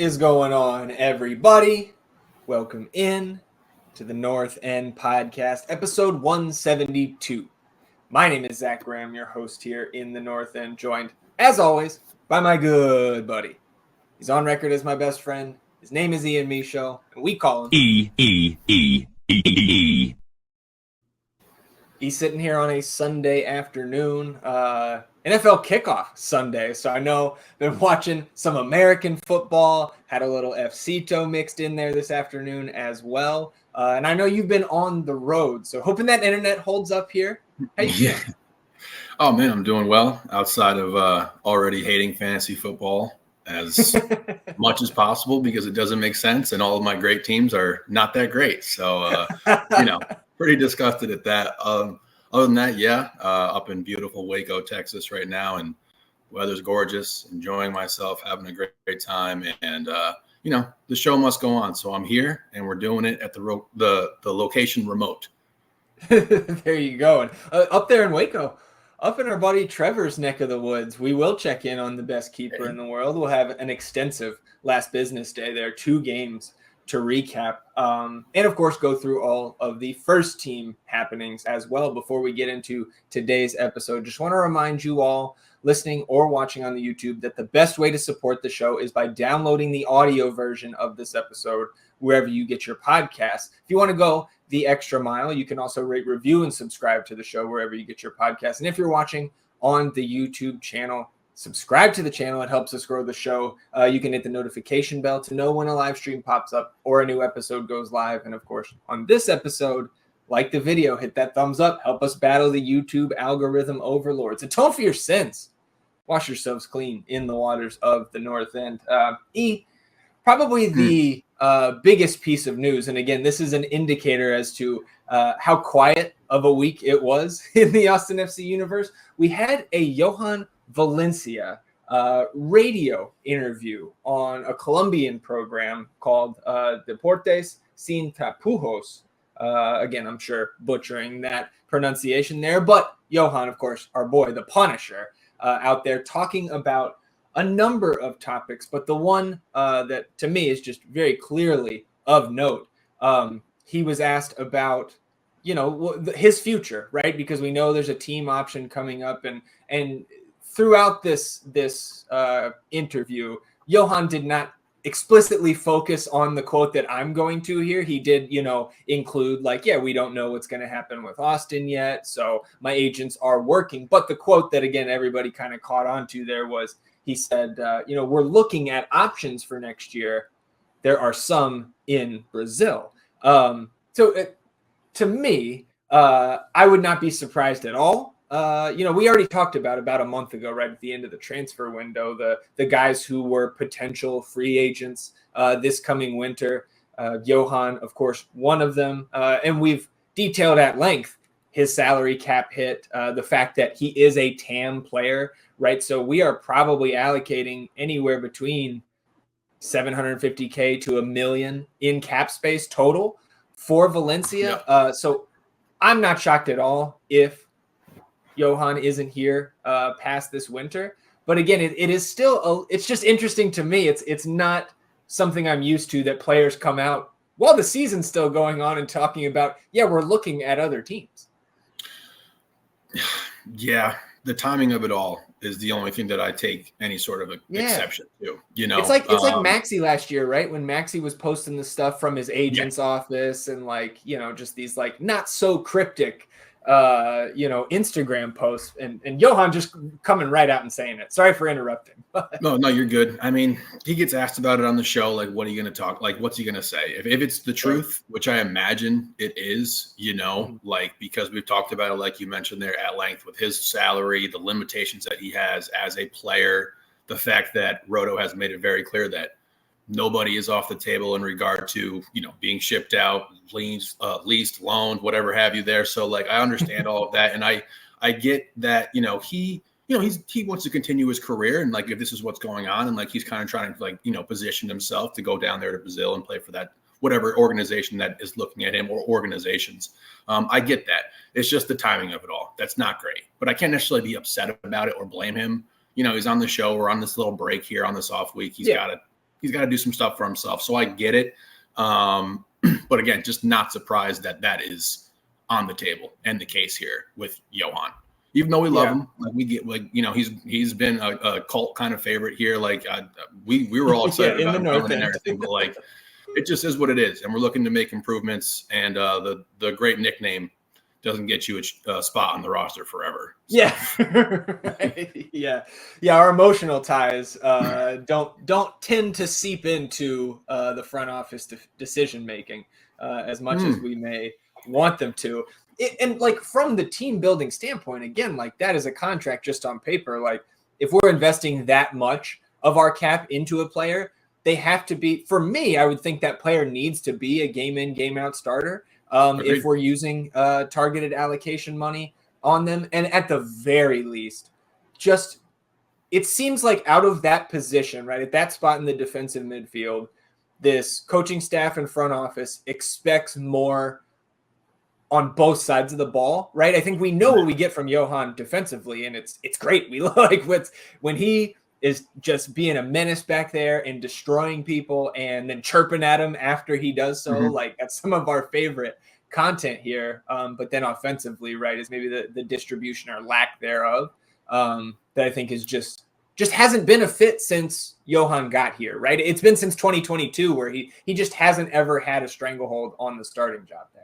is going on, everybody? Welcome in to the North End Podcast, episode 172. My name is Zach Graham, your host here in the North End, joined, as always, by my good buddy. He's on record as my best friend. His name is Ian Michaud, and we call him E. He's sitting here on a Sunday afternoon, NFL kickoff Sunday. So I know been watching some American football, had a little FCito mixed in there this afternoon as well. And I know you've been on the road, so hoping that internet holds up here. How you feeling? Oh, man, I'm doing well outside of already hating fantasy football as much as possible because it doesn't make sense. And all of my great teams are not that great. So, pretty disgusted at that. Other than that, up in beautiful Waco, Texas right now, and weather's gorgeous, enjoying myself, having a great time, and the show must go on. So I'm here, and we're doing it at the location remote. There you go. And up there in Waco, up in our buddy Trevor's neck of the woods, we will check in on the best keeper in the world. We'll have an extensive last business day there, 2 games to recap, and of course go through all of the first team happenings as well before we get into today's episode. Just want to remind you all listening or watching on the YouTube that the best way to support the show is by downloading the audio version of this episode wherever you get your podcasts. If you want to go the extra mile, you can also rate, review, and subscribe to the show wherever you get your podcasts. And if you're watching on the YouTube channel, subscribe to the channel. It helps us grow the show. You can hit the notification bell to know when a live stream pops up or a new episode goes live. And of course, on this episode, like the video, hit that thumbs up. Help us battle the YouTube algorithm overlords. Atone for your sins. Wash yourselves clean in the waters of the North End. Probably the biggest piece of news. And again, this is an indicator as to how quiet of a week it was in the Austin FC universe. We had a Jhojan Valencia radio interview on a Colombian program called Deportes Sin Tapujos. Again, I'm sure butchering that pronunciation there, but Jhojan, of course, our boy, the Punisher, out there talking about a number of topics, but the one that to me is just very clearly of note. He was asked about, his future, right? Because we know there's a team option coming up, and throughout this interview, Jhojan did not explicitly focus on the quote that I'm going to here. He did, include we don't know what's going to happen with Austin yet, so my agents are working. But the quote that, again, everybody kind of caught on to there was, he said, we're looking at options for next year. There are some in Brazil. To me, I would not be surprised at all. We already talked about a month ago, right at the end of the transfer window, the guys who were potential free agents this coming winter. Jhojan, of course, one of them. And we've detailed at length his salary cap hit, the fact that he is a TAM player, right? So we are probably allocating anywhere between $750K to $1 million in cap space total for Valencia. Yeah. So I'm not shocked at all if Jhojan isn't here past this winter. But again, it is still it's just interesting to me. It's not something I'm used to that players come out while the season's still going on and talking about, we're looking at other teams. Yeah, the timing of it all is the only thing that I take any sort of exception to. It's like Maxi last year, right? When Maxi was posting the stuff from his agent's office and just these not so cryptic Instagram posts, and Jhojan just coming right out and saying it. Sorry for interrupting. No, you're good. I mean, he gets asked about it on the show. What are you going to talk? What's he going to say? If it's the truth, which I imagine it is, because we've talked about it, like you mentioned there at length, with his salary, the limitations that he has as a player, the fact that Roto has made it very clear that nobody is off the table in regard to, being shipped out, leased, loaned, whatever have you there. So I understand all of that. And I get that, he wants to continue his career. And if this is what's going on, and he's kind of trying to position himself to go down there to Brazil and play for that, whatever organization that is looking at him or organizations. I get that. It's just the timing of it all. That's not great, but I can't necessarily be upset about it or blame him. He's on the show. We're on this little break here on this off week. He's got to he's got to do some stuff for himself. So I get it. But again, just not surprised that is on the table and the case here with Jhojan. Even though we love him, like we get, like, he's been a cult kind of favorite here. Like we were all excited about him coming and everything, but like it just is what it is, and we're looking to make improvements. And the great nickname doesn't get you a spot on the roster forever. So. Yeah, yeah. Our emotional ties don't tend to seep into the front office decision making as much as we may want them to. And like from the team building standpoint, again, like that is a contract just on paper. Like if we're investing that much of our cap into a player, they have to be, for me, I would think that player needs to be a game in, game out starter. If we're using targeted allocation money on them. And at the very least, just it seems like out of that position, right, at that spot in the defensive midfield, this coaching staff and front office expects more on both sides of the ball, right? I think we know what we get from Jhojan defensively, and it's great. We like when he is just being a menace back there and destroying people and then chirping at him after he does so. Like that's some of our favorite content here. But then offensively, right, is maybe the distribution or lack thereof that I think is just hasn't been a fit since Jhojan got here, right? It's been since 2022 where he just hasn't ever had a stranglehold on the starting job there.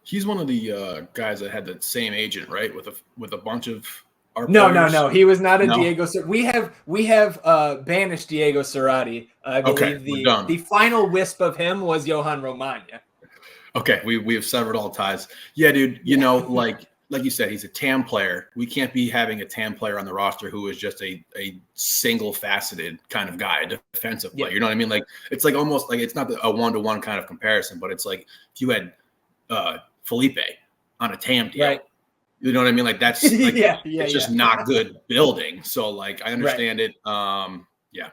He's one of the guys that had the same agent, right? With a bunch of our no, players. No. He was not a Diego. We have banished Diego Cerati. I believe the final wisp of him was Jhojan Romagna. Okay, we have severed all ties. Yeah, dude. You know, like you said, he's a TAM player. We can't be having a TAM player on the roster who is just a single faceted kind of guy, a defensive player. You know what I mean? Like it's like almost like it's not a 1-to-1 kind of comparison, but it's like if you had Felipe on a TAM deal. Right. You know what I mean? Like that's like it's just not good building. So like I understand it. Yeah.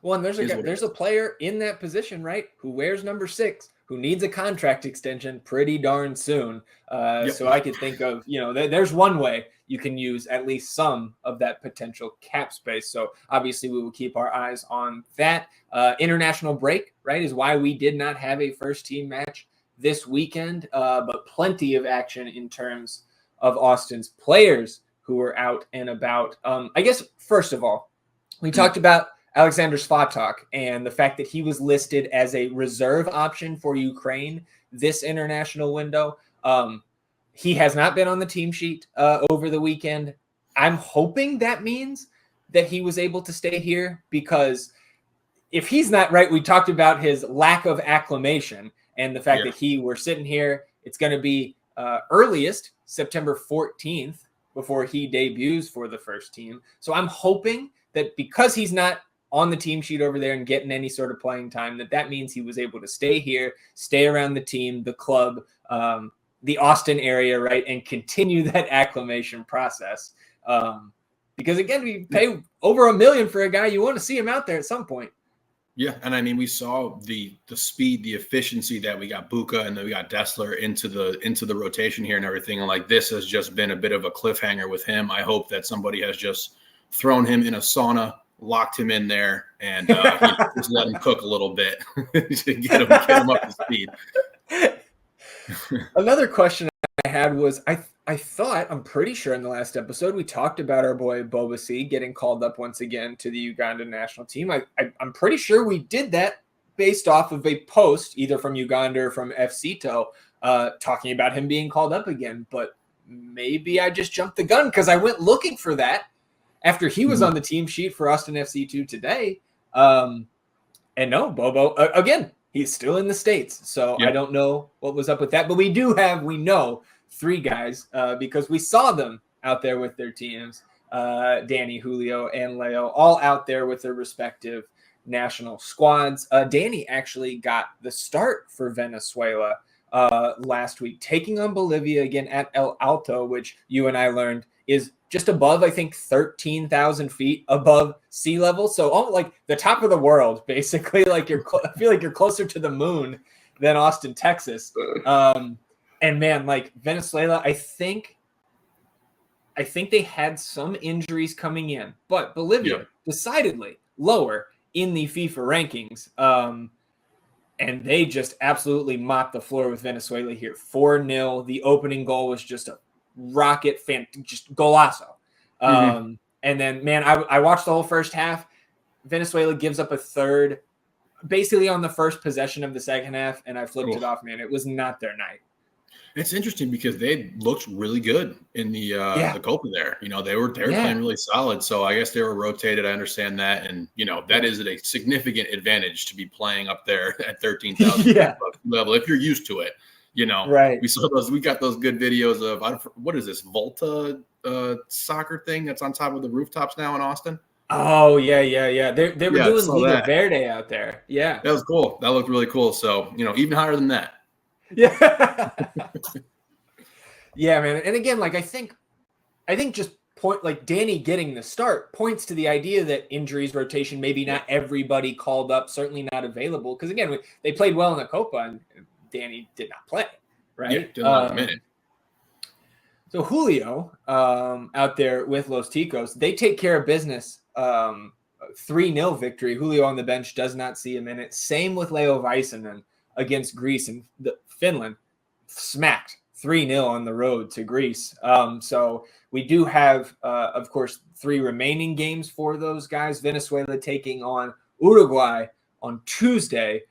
Well, and there's a player in that position, right, who wears number 6, who needs a contract extension pretty darn soon. So I could think of, there's one way you can use at least some of that potential cap space. So obviously we will keep our eyes on that. International break, right, is why we did not have a first team match this weekend, but plenty of action in terms of Austin's players who were out and about. I guess, first of all, we talked about Alexander Svatok and the fact that he was listed as a reserve option for Ukraine this international window. He has not been on the team sheet over the weekend. I'm hoping that means that he was able to stay here, because if he's not right, we talked about his lack of acclimation and the fact that we're sitting here. It's going to be earliest September 14th before he debuts for the first team. So I'm hoping that because he's not on the team sheet over there and getting any sort of playing time, that means he was able to stay here, stay around the team, the club, the Austin area, right, and continue that acclimation process. Because again, we pay over $1 million for a guy. You want to see him out there at some point. Yeah, and I mean, we saw the speed, the efficiency that we got Buka and then we got Dessler into the rotation here and everything. And like this has just been a bit of a cliffhanger with him. I hope that somebody has just thrown him in a sauna, locked him in there, and just let him cook a little bit to get him up to speed. Another question I had was, I'm pretty sure in the last episode we talked about our boy Bobasi getting called up once again to the Ugandan national team. I'm pretty sure we did that based off of a post either from Uganda or from FCTO talking about him being called up again. But maybe I just jumped the gun because I went looking for that after he was on the team sheet for Austin FC2 today. And no, Bobo, again, he's still in the States. So I don't know what was up with that. But we know 3 guys because we saw them out there with their teams. Danny, Julio, and Leo, all out there with their respective national squads. Danny actually got the start for Venezuela last week, taking on Bolivia again at El Alto, which you and I learned is just above, I think, 13,000 feet above sea level. So like the top of the world, basically. Like I feel like you're closer to the moon than Austin, Texas. And man, like Venezuela, I think they had some injuries coming in, but Bolivia decidedly lower in the FIFA rankings. And they just absolutely mopped the floor with Venezuela here. 4-0. The opening goal was just a rocket, just golazo. And then, man, I watched the whole first half. Venezuela gives up a third basically on the first possession of the second half, and I flipped it off, man. It was not their night. It's interesting because they looked really good in the Copa there. They were playing really solid. So I guess they were rotated. I understand that. And, that is a significant advantage to be playing up there at 13,000 level if you're used to it. Right. We got those good videos of, what is this, Volta soccer thing that's on top of the rooftops now in Austin? Oh, yeah. They were doing Liga Verde out there. Yeah. That was cool. That looked really cool. So, even higher than that. Yeah. Yeah, man. And again, like I think just Danny getting the start points to the idea that injuries, rotation, maybe not everybody called up, certainly not available. Because again, they played well in the Copa and Danny did not play, right? Yeah, didn't like a minute. So Julio out there with Los Ticos, they take care of business. 3-0 victory. Julio on the bench does not see a minute. Same with Leo Väisänen against Greece, and Finland smacked 3-0 on the road to Greece. So we do have, of course, 3 remaining games for those guys. Venezuela taking on Uruguay on Tuesday.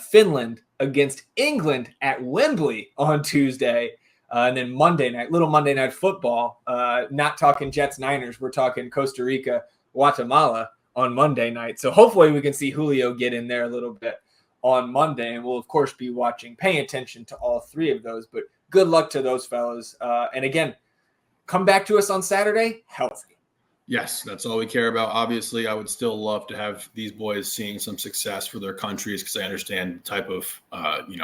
Finland against England at Wembley on Tuesday. And then Monday night football. Not talking Jets Niners. We're talking Costa Rica, Guatemala on Monday night. So hopefully we can see Julio get in there a little bit on Monday, and we'll of course be paying attention to all 3 of those, but good luck to those fellas. And again, come back to us on Saturday healthy. Yes, that's all we care about. Obviously, I would still love to have these boys seeing some success for their countries because I understand the type of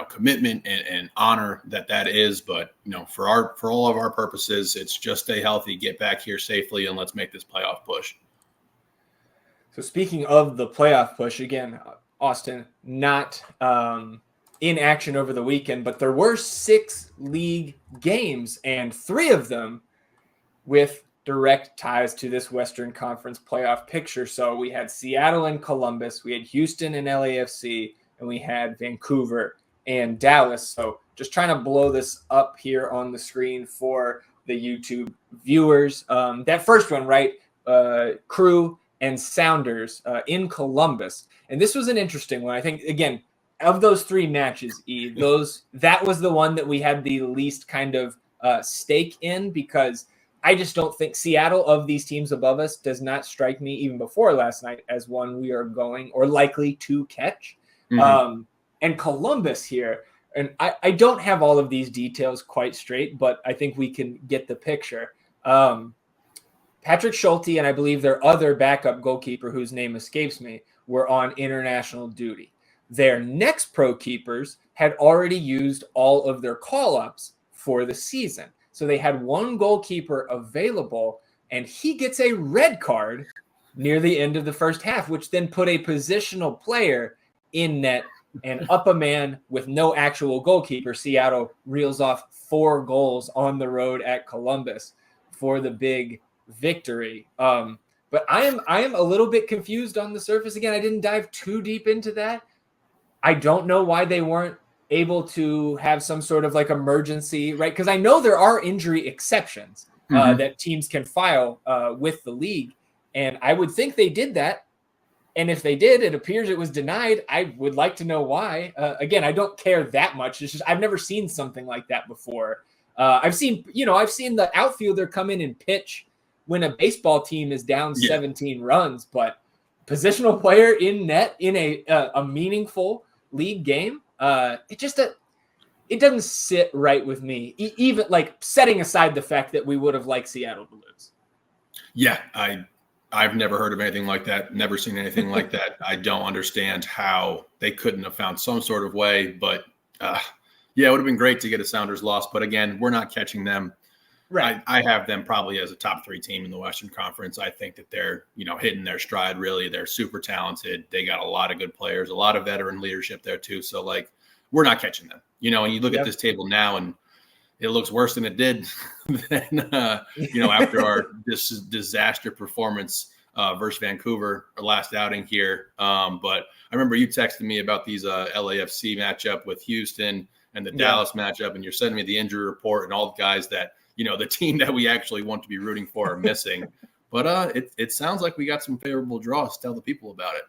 commitment and honor that is. But for all of our purposes, it's just stay healthy, get back here safely, and let's make this playoff push. So speaking of the playoff push, again, Austin not in action over the weekend, but there were 6 league games, and 3 of them with direct ties to this Western Conference playoff picture. So we had Seattle and Columbus, we had Houston and LAFC, and we had Vancouver and Dallas. So just trying to blow this up here on the screen for the YouTube viewers. That first one, right? Crew and Sounders in Columbus. And this was an interesting one. I think, again, of those 3 matches, that was the one that we had the least kind of stake in, because I just don't think Seattle, of these teams above us, does not strike me even before last night as one we are going or likely to catch. And Columbus here, and I don't have all of these details quite straight, but I think we can get the picture. Patrick Schulte and I believe their other backup goalkeeper, whose name escapes me, were on international duty. Their next pro keepers had already used all of their call-ups for the season. So they had one goalkeeper available, and he gets a red card near the end of the first half, which then put a positional player in net and up a man with no actual goalkeeper. Seattle reels off 4 goals on the road at Columbus for the big victory. But I am a little bit confused on the surface. Again, I didn't dive too deep into that. I don't know why they weren't able to have some sort of like emergency, right? Because I know there are injury exceptions that teams can file with the league. And I would think they did that. And if they did, it appears it was denied. I would like to know why. Again, I don't care that much. It's just I've never seen something like that before. I've seen the outfielder come in and pitch when a baseball team is down 17 runs, but positional player in net in a meaningful league game, it doesn't sit right with me. Even like setting aside the fact that we would have liked Seattle to lose. Yeah, I've never heard of anything like that. Never seen anything like that. I don't understand how they couldn't have found some sort of way. But it would have been great to get a Sounders loss. But again, we're not catching them. Right. I have them probably as a top 3 team in the Western Conference. I think that they're, hitting their stride, really. They're super talented. They got a lot of good players, a lot of veteran leadership there too. So we're not catching them, and you look at this table now and it looks worse than it did after our disaster performance versus Vancouver, our last outing here. But I remember you texted me about these LAFC matchup with Houston and the Dallas matchup, and you're sending me the injury report and all the guys that, the team that we actually want to be rooting for are missing. But it sounds like we got some favorable draws. Tell the people about it.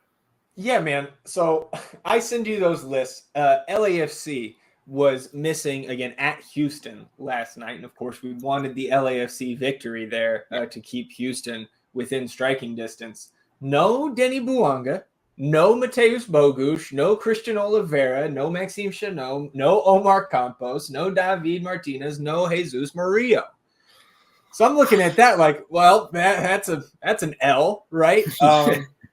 Yeah, man. So I send you those lists. LAFC was missing again at Houston last night. And of course, we wanted the LAFC victory there to keep Houston within striking distance. No Denny Buanga, no Mateus Bogusz, no Christian Oliveira, no Maxime Chanot, no Omar Campos, no David Martinez, no Jesus Murillo. So I'm looking at that like, well, that's an L, right?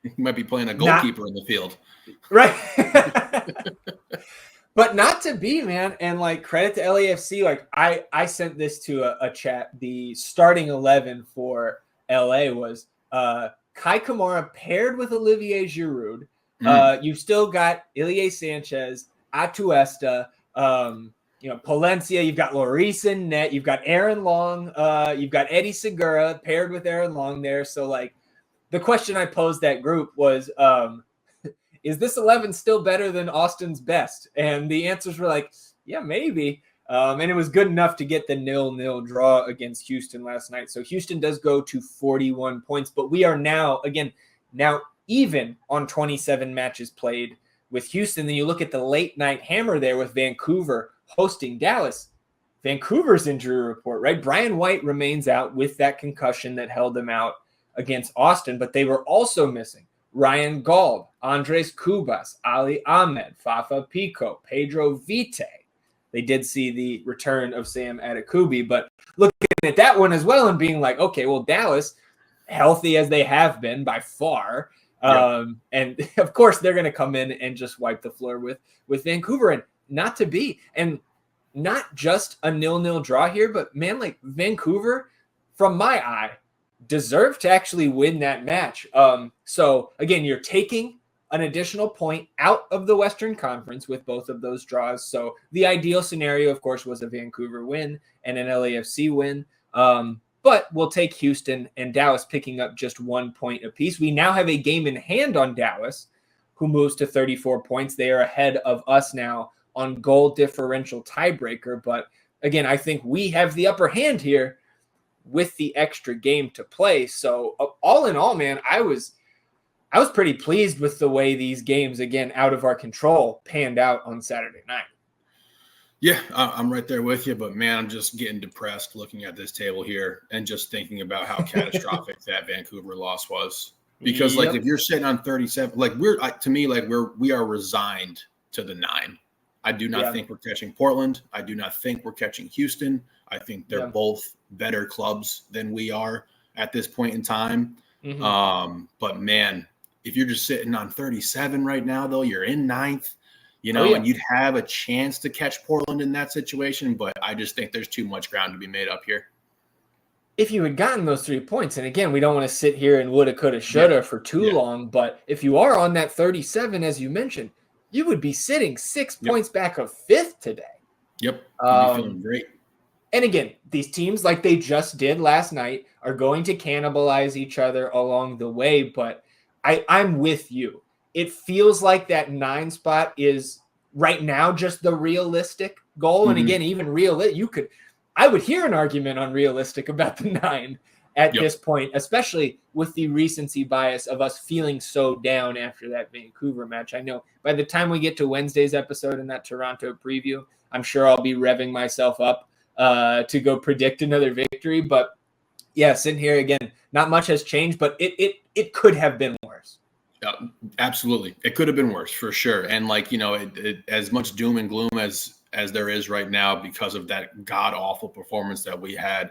You might be playing a goalkeeper in the field. Right. But not to be, man. And like, credit to LAFC. Like, I sent this to a chat. The starting 11 for LA was Kai Kamara paired with Olivier Giroud. You've still got Ilie Sanchez, Atuesta, Palencia. You've got Lloris in net. You've got Aaron Long. You've got Eddie Segura paired with Aaron Long there. So, like, the question I posed that group was, is this 11 still better than Austin's best? And the answers were like, yeah, maybe. And it was good enough to get the 0-0 draw against Houston last night. So Houston does go to 41 points, but we are now even on 27 matches played with Houston. Then you look at the late night hammer there with Vancouver hosting Dallas. Vancouver's injury report, right? Brian White remains out with that concussion that held him out against Austin, but they were also missing Ryan Gauld, Andres Cubas, Ali Ahmed, Fafa Pico, Pedro Vite. They did see the return of Sam Adekubi, but looking at that one as well and being like, okay, well, Dallas, healthy as they have been by far, and of course they're going to come in and just wipe the floor with Vancouver, and not to be, and not just a 0-0 draw here, but man, like Vancouver, from my eye, deserve to actually win that match. So again, you're taking an additional point out of the Western Conference with both of those draws. So the ideal scenario, of course, was a Vancouver win and an LAFC win. But we'll take Houston and Dallas picking up just 1 point apiece. We now have a game in hand on Dallas, who moves to 34 points. They are ahead of us now on goal differential tiebreaker. But again, I think we have the upper hand here with the extra game to play. So all in all, man, I was pretty pleased with the way these games, again, out of our control, panned out on Saturday night. Yeah, I'm right there with you, but man, I'm just getting depressed looking at this table here and just thinking about how catastrophic that Vancouver loss was. Because like if you're sitting on 37, like we are resigned to the 9. I do not think we're catching Portland. I do not think we're catching Houston. I think they're both better clubs than we are at this point in time. But man, if you're just sitting on 37 right now, though, you're in 9th, and you'd have a chance to catch Portland in that situation. But I just think there's too much ground to be made up here. If you had gotten those 3 points, and again, we don't want to sit here and woulda, coulda, shoulda for too long, but if you are on that 37, as you mentioned, you would be sitting 6 points back of 5th today. Yep. You'd be feeling great. And again, these teams, like they just did last night, are going to cannibalize each other along the way. But I'm with you. It feels like that 9 spot is right now just the realistic goal. And again, even I would hear an argument on realistic about the 9 at this point, especially with the recency bias of us feeling so down after that Vancouver match. I know by the time we get to Wednesday's episode in that Toronto preview, I'm sure I'll be revving myself up to go predict another victory. But yeah, sitting here again, not much has changed, but it could have been worse. Absolutely. It could have been worse for sure. And like, as much doom and gloom as there is right now because of that god awful performance that we had,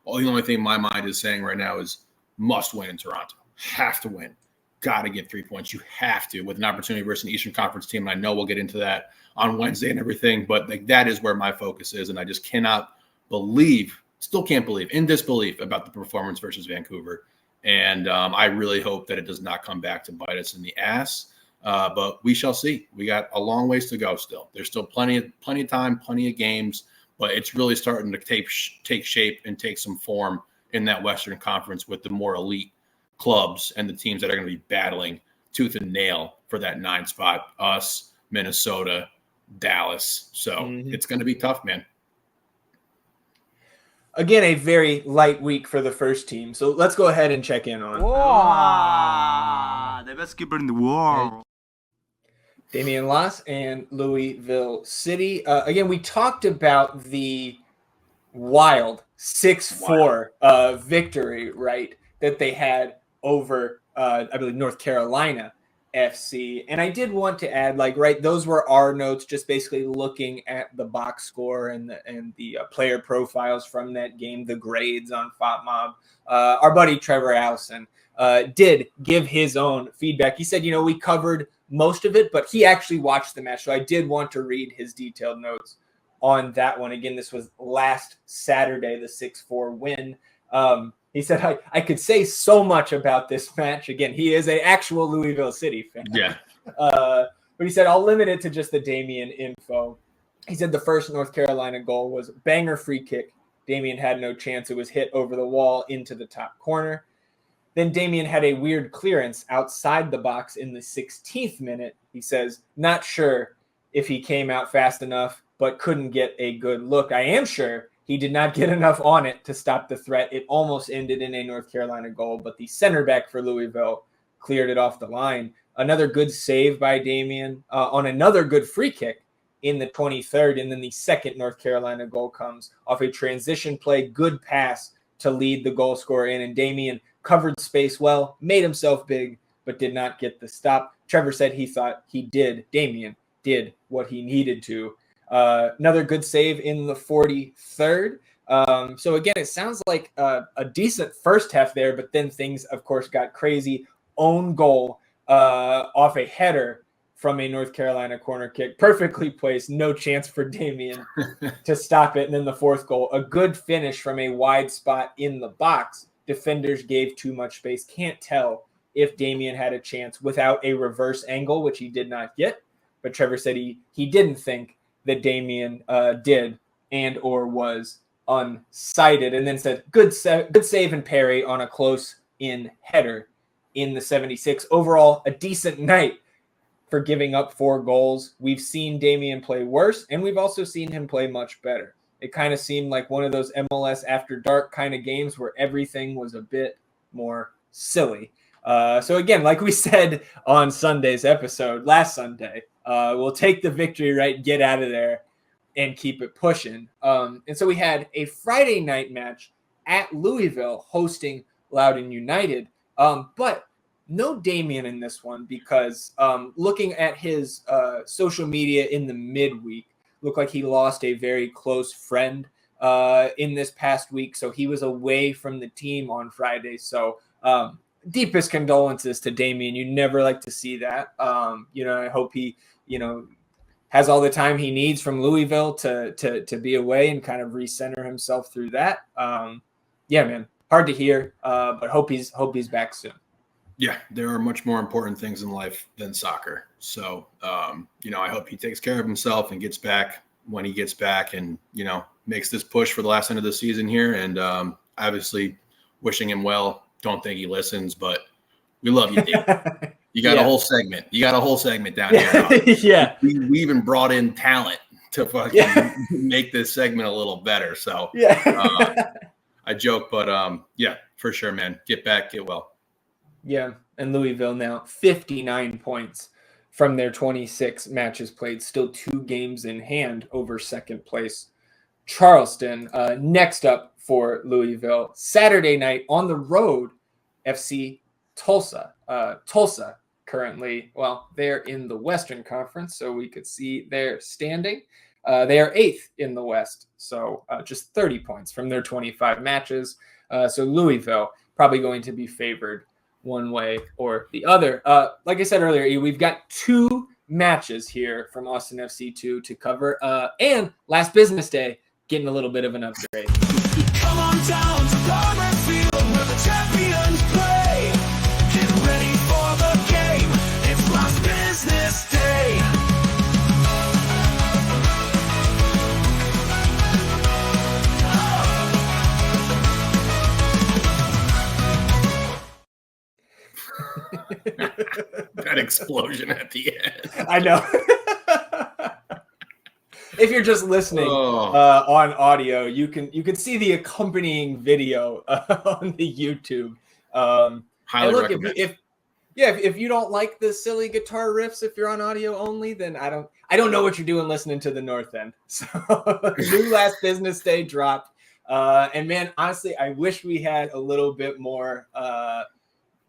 the only thing my mind is saying right now is must win in Toronto. Have to win. Got to get 3 points. You have to, with an opportunity versus an Eastern Conference team. And I know we'll get into that on Wednesday and everything, but like that is where my focus is. And I just still can't believe, in disbelief about the performance versus Vancouver. And I really hope that it does not come back to bite us in the ass. But we shall see. We got a long ways to go still. There's still plenty of time, plenty of games, but it's really starting to take shape and take some form in that Western Conference with the more elite clubs and the teams that are going to be battling tooth and nail for that 9 spot, us, Minnesota, Dallas. So it's going to be tough, man. Again, a very light week for the first team. So let's go ahead and check in on the best keeper in the world. Damian Loss and Louisville City. Again, we talked about the wild 6-4 victory, right, that they had over, I believe, North Carolina FC. And I did want to add, like, right, those were our notes, just basically looking at the box score and the player profiles from that game, the grades on FOTMob. Our buddy Trevor Allison did give his own feedback. He said, we covered most of it, but he actually watched the match. So I did want to read his detailed notes on that one. Again, this was last Saturday, the 6-4 win. He said, I could say so much about this match. Again, he is an actual Louisville City fan. Yeah. But he said, I'll limit it to just the Damian info. He said the first North Carolina goal was banger free kick. Damian had no chance. It was hit over the wall into the top corner. Then Damian had a weird clearance outside the box in the 16th minute. He says, not sure if he came out fast enough, but couldn't get a good look. I am sure he did not get enough on it to stop the threat. It almost ended in a North Carolina goal, but the center back for Louisville cleared it off the line. Another good save by Damian on another good free kick in the 23rd. And then the second North Carolina goal comes off a transition play, good pass to lead the goal scorer in. And Damian covered space well, made himself big, but did not get the stop. Trevor said he thought Damian did what he needed to. Another good save in the 43rd. So again, it sounds like a decent first half there, but then things, of course, got crazy. Own goal off a header from a North Carolina corner kick. Perfectly placed, no chance for Damian to stop it. And then the fourth goal, a good finish from a wide spot in the box. Defenders gave too much space. Can't tell if Damian had a chance without a reverse angle, which he did not get. But Trevor said he didn't think that Damian did and or was unsighted. And then said, good save and parry on a close-in header in the 76th. Overall, a decent night for giving up 4 goals. We've seen Damian play worse, and we've also seen him play much better. It kind of seemed like one of those MLS After Dark kind of games where everything was a bit more silly. So again, like we said on Sunday's episode, last Sunday, we'll take the victory, right, get out of there, and keep it pushing. And so we had a Friday night match at Louisville hosting Loudoun United. But no Damian in this one because looking at his social media in the midweek, looked like he lost a very close friend in this past week. So he was away from the team on Friday. So deepest condolences to Damian. You never like to see that. I hope he, has all the time he needs from Louisville to be away and kind of recenter himself through that. Yeah, man, hard to hear, but hope he's back soon. Yeah, there are much more important things in life than soccer. So, I hope he takes care of himself and gets back when he gets back and, makes this push for the last end of the season here. And obviously wishing him well. Don't think he listens, but we love you, Dave. You got a whole segment. You got a whole segment down here. Yeah. We even brought in talent to fucking make this segment a little better. So I joke, but for sure, man. Get back, get well. Yeah, and Louisville now 59 points from their 26 matches played, still 2 games in hand over second place Charleston. Next up for Louisville, Saturday night on the road, FC Tulsa. Tulsa currently, they're in the Western Conference, so we could see their standing. They are 8th in the West, so just 30 points from their 25 matches. So Louisville probably going to be favored one way or the other. Like I said earlier, we've got 2 matches here from Austin FC2 to cover. And last business day, getting a little bit of an upgrade. Come on down to Farmer Field where the champions play. Get ready for the game. It's last business day. explosion at the end. I know. If you're just listening on audio, you can see the accompanying video on the YouTube. Highly and look, recommend. if you don't like the silly guitar riffs, if you're on audio only, then I don't know what you're doing listening to the North End. So new Last Business Day dropped, and man, honestly, I wish we had a little bit more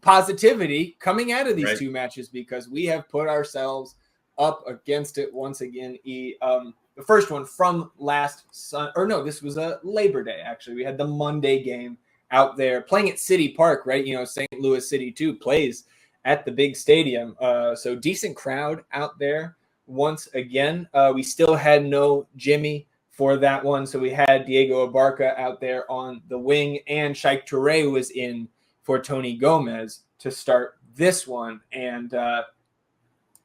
positivity coming out of these two matches, because we have put ourselves up against it once again. The first one from this was a Labor Day, actually. We had the Monday game out there playing at City Park, right? St. Louis City 2 plays at the big stadium. So decent crowd out there once again. We still had no Jimmy for that one. So we had Diego Abarca out there on the wing, and Sheikh Touré was in for Tony Gomez to start this one. And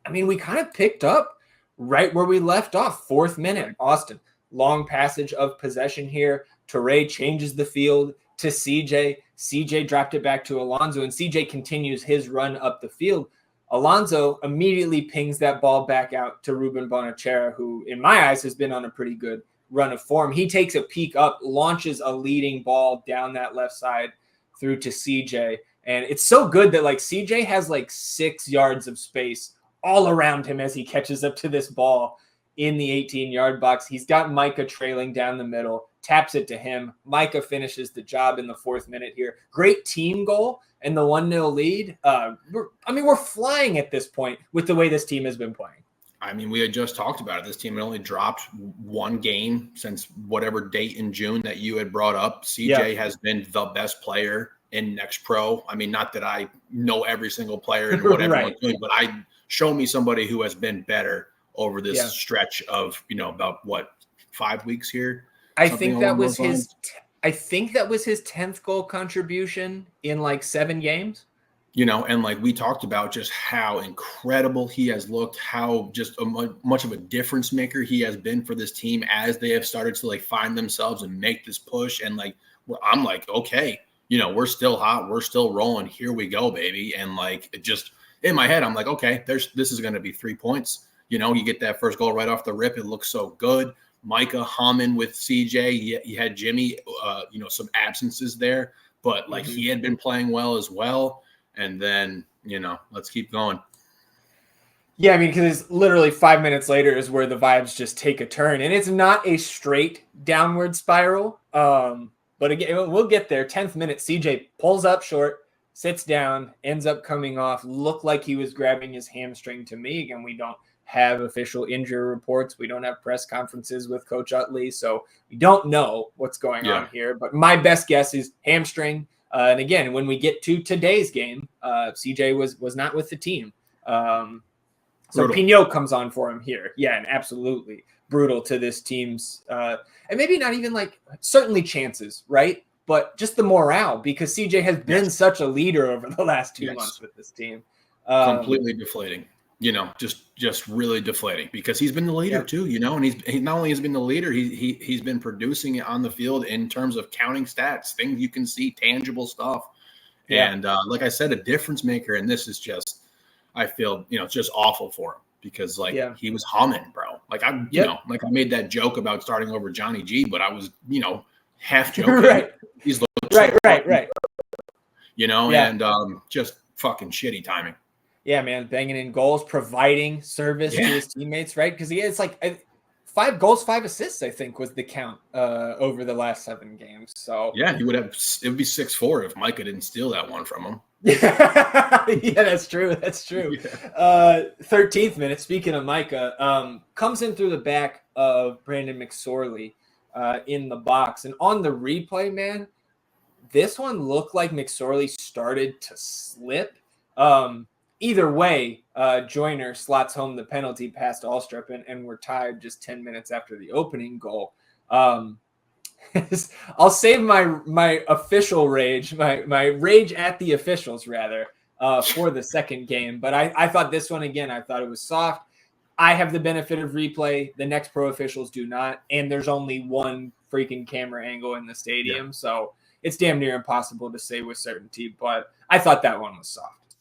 we kind of picked up right where we left off. 4th minute, Austin. Long passage of possession here. Touré changes the field to CJ. CJ dropped it back to Alonso, and CJ continues his run up the field. Alonso immediately pings that ball back out to Ruben Bonachera, who, in my eyes, has been on a pretty good run of form. He takes a peek up, launches a leading ball down that left side through to CJ. And it's so good that CJ has 6 yards of space all around him as he catches up to this ball in the 18-yard box. He's got Micah trailing down the middle, taps it to him. Micah finishes the job in the 4th minute here. Great team goal and the 1-0 lead. We're flying at this point with the way this team has been playing. We had just talked about it. This team had only dropped 1 game since whatever date in June that you had brought up. CJ has been the best player in Next Pro. Not that I know every single player and what everyone's doing, but show me somebody who has been better over this stretch of, about 5 weeks here. I think that was his 10th goal contribution in 7 games. And we talked about just how incredible he has looked, how just much of a difference maker he has been for this team as they have started to find themselves and make this push. And I'm okay, we're still hot, we're still rolling. Here we go, baby. And it just in my head, I'm okay, this is going to be 3 points. You get that first goal right off the rip. It looks so good. Micah humming with CJ. You had Jimmy, some absences there, but he had been playing well as well. And then, let's keep going. Yeah, because literally 5 minutes later is where the vibes just take a turn. And it's not a straight downward spiral. But again, we'll get there. 10th minute, CJ pulls up short, sits down, ends up coming off. Looked like he was grabbing his hamstring to me. Again, we don't have official injury reports. We don't have press conferences with Coach Utley. So we don't know what's going on here. But my best guess is hamstring. And again, when we get to today's game, CJ was not with the team. So Pinot comes on for him here. Yeah, and absolutely brutal to this team's and maybe not even certainly chances, right? But just the morale, because CJ has been such a leader over the last 2 months with this team. Completely deflating. Just really deflating, because he's been the leader too, and he not only has been the leader, he's been producing it on the field in terms of counting stats, things you can see, tangible stuff. And like I said, a difference maker. And this is just, I feel, just awful for him, because he was humming, bro. I made that joke about starting over Johnny G, but I was, half joking. Right. He's right. And just fucking shitty timing. Yeah, man, banging in goals, providing service to his teammates, right? Because it's 5 goals, 5 assists, I think, was the count over the last 7 games. So yeah, it would be 6-4 if Micah didn't steal that one from him. Yeah, that's true. That's true. 13th minute, speaking of Micah, comes in through the back of Brandon McSorley in the box. And on the replay, man, this one looked like McSorley started to slip. Either way, Joyner slots home the penalty past Alstrup, and we're tied just 10 minutes after the opening goal. I'll save my official rage, my rage at the officials, rather, for the second game. But I thought this one, again, I thought it was soft. I have the benefit of replay. The Next Pro officials do not. And there's only one freaking camera angle in the stadium. Yeah. So it's damn near impossible to say with certainty. But I thought that one was soft.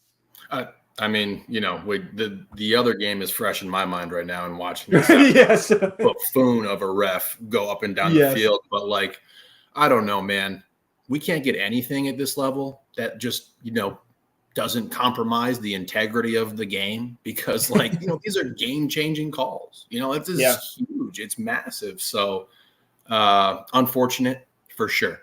I mean, the other game is fresh in my mind right now and watching this Yes. buffoon of a ref go up and down the field. But like, I don't know, man. We can't get anything at this level that just, doesn't compromise the integrity of the game because like, these are game-changing calls. It's huge. It's massive. So unfortunate for sure.